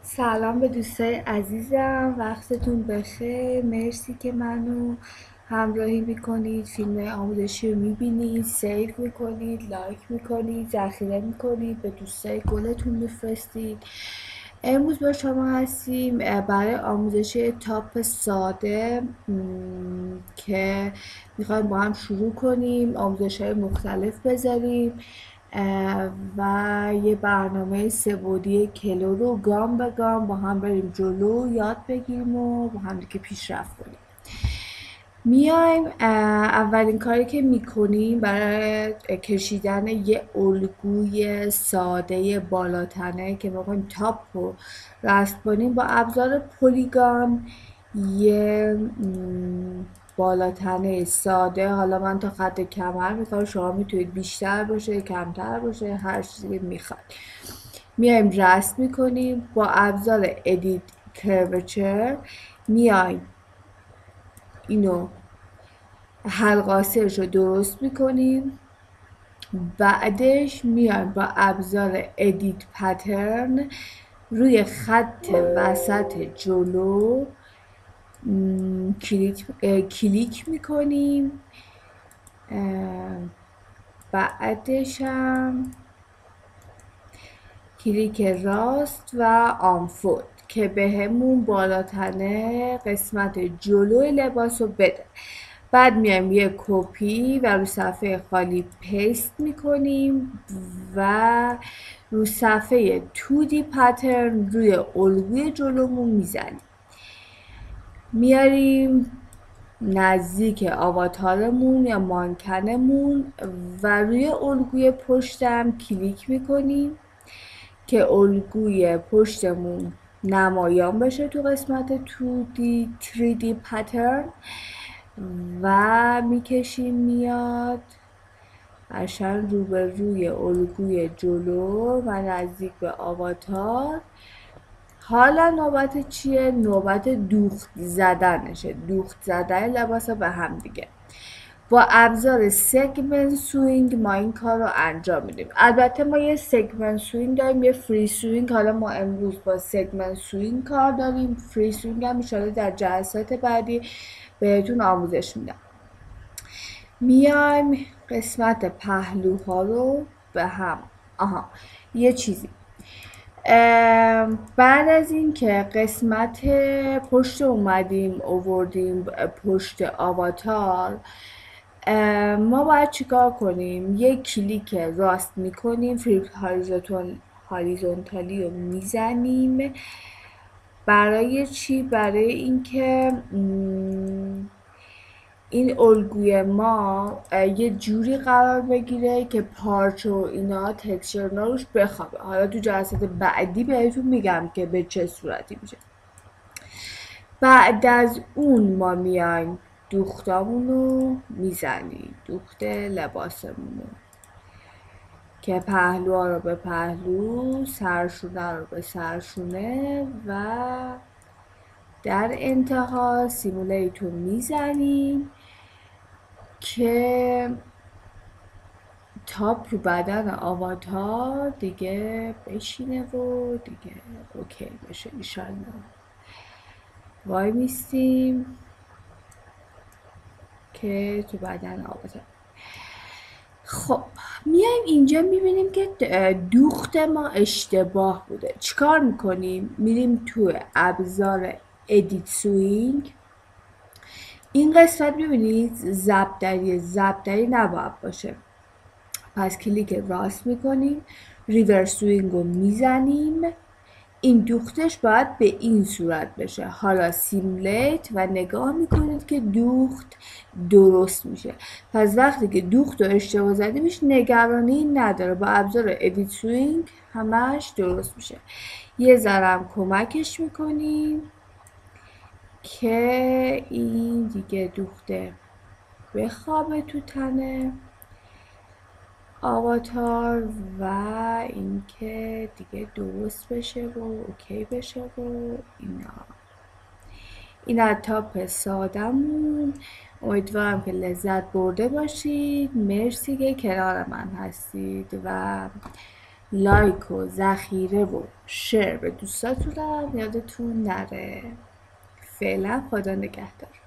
سلام به دوستای عزیزم، وقتتون بخیر. مرسی که منو همراهی میکنید، فیلم آموزشی رو میبینید، سیو میکنید، لایک میکنید، ذخیره میکنید، به دوستای گلتون میفرستید. امروز با شما هستیم برای آموزش تاپ ساده که میخوایم با هم شروع کنیم، آموزش های مختلف بذاریم و یه برنامه سه‌بعدی کلو رو گام به گام با هم بریم جلو، یاد بگیریم و با هم دیگه پیشرفت کنیم. میایم اولین کاری که میکنیم برای کشیدن یه الگوی ساده بالاتنه که میخوایم تاپ رو رسم کنیم، با ابزار پلیگان یه بالاتنه ساده، حالا من تا خط کمر میخوام، شما میتونید بیشتر باشه کمتر باشه، هر چیزی میخواد، میایم رسم میکنیم با ابزار ادیت کروچر. میایم اینو حلقاسش رو درست میکنیم، بعدش میایم با ابزار ادیت پترن روی خط وسط جلو کلیک میکنیم، بعدش هم کلیک راست و آنفولد که به همون بالاتنه قسمت جلوی لباس رو بده. بعد میایم یه کپی و رو صفحه خالی پیست میکنیم و رو صفحه 2D پترن روی الگوی جلومون میزنیم، میاریم نزدیک آواتارمون یا مانکنمون و روی الگوی پشتم کلیک میکنیم که الگوی پشتمون نمایان بشه تو قسمت 2D 3D پترن و میکشیم میاد قشنگ روبروی الگوی جلو و نزدیک به آواتار. حالا نوبت چیه؟ نوبت دوخت زدنشه، دوخت زدن لباس به هم دیگه. با ابزار سگمنت سوینگ ما این کار رو انجام میدیم. البته ما یه سگمنت سوینگ داریم، یه فری سوینگ. حالا ما امروز با سگمنت سوینگ کار داریم، فری سوینگ هم انشالله در جلسات بعدی بهتون آموزش میدم. میایم قسمت پهلوها رو به هم یه چیزی بعد از این که قسمت پشت اومدیم اووردیم پشت آواتار، ما باید چیکار کنیم؟ یک کلیک راست میکنیم، فلیپ هاریزونتالی رو میزنیم. برای چی؟ برای اینکه این الگوی ما یه جوری قرار بگیره که پارچ و اینا تکسچر روش بخوابه. حالا تو جلسات بعدی بهتون میگم که به چه صورتی میشه. بعد از اون ما میایم دوختامون رو میزنیم، دوخت لباسمون رو که پهلوها رو به پهلو، سرشونه رو به سرشونه و در انتها سیمولیتور میزنیم که تاپ رو بدن آواتار دیگه بشینه و دیگه اوکی بشه ایشالله. وای میستیم که تو بدن آواتار. خب میایم اینجا میبینیم که دوخت ما اشتباه بوده. چیکار میکنیم؟ میریم تو ابزار ادیت سوینگ. این قسمت میبینید ضبطری نباید باشه، پس کلیک راست میکنیم، ریورس سوینگ رو میزنیم، این دوختش باید به این صورت بشه. حالا سیمولیت و نگاه میکنید که دوخت درست میشه. پس وقتی که دوخت رو اشتباه زدیم هیچ نگرانی نداره، با ابزار ادیت سوینگ همش درست میشه. یه ذرم کمکش میکنیم که این دیگه دوخته بخوابه تو تنه آواتار و اینکه دیگه درست بشه و اوکی بشه و این از تاپ سادمون. امیدوارم که لذت برده باشید. مرسی که کنار من هستید و لایک و ذخیره و شیر به دوستاتونم یادتون نره. فعلا خدا نگهدار.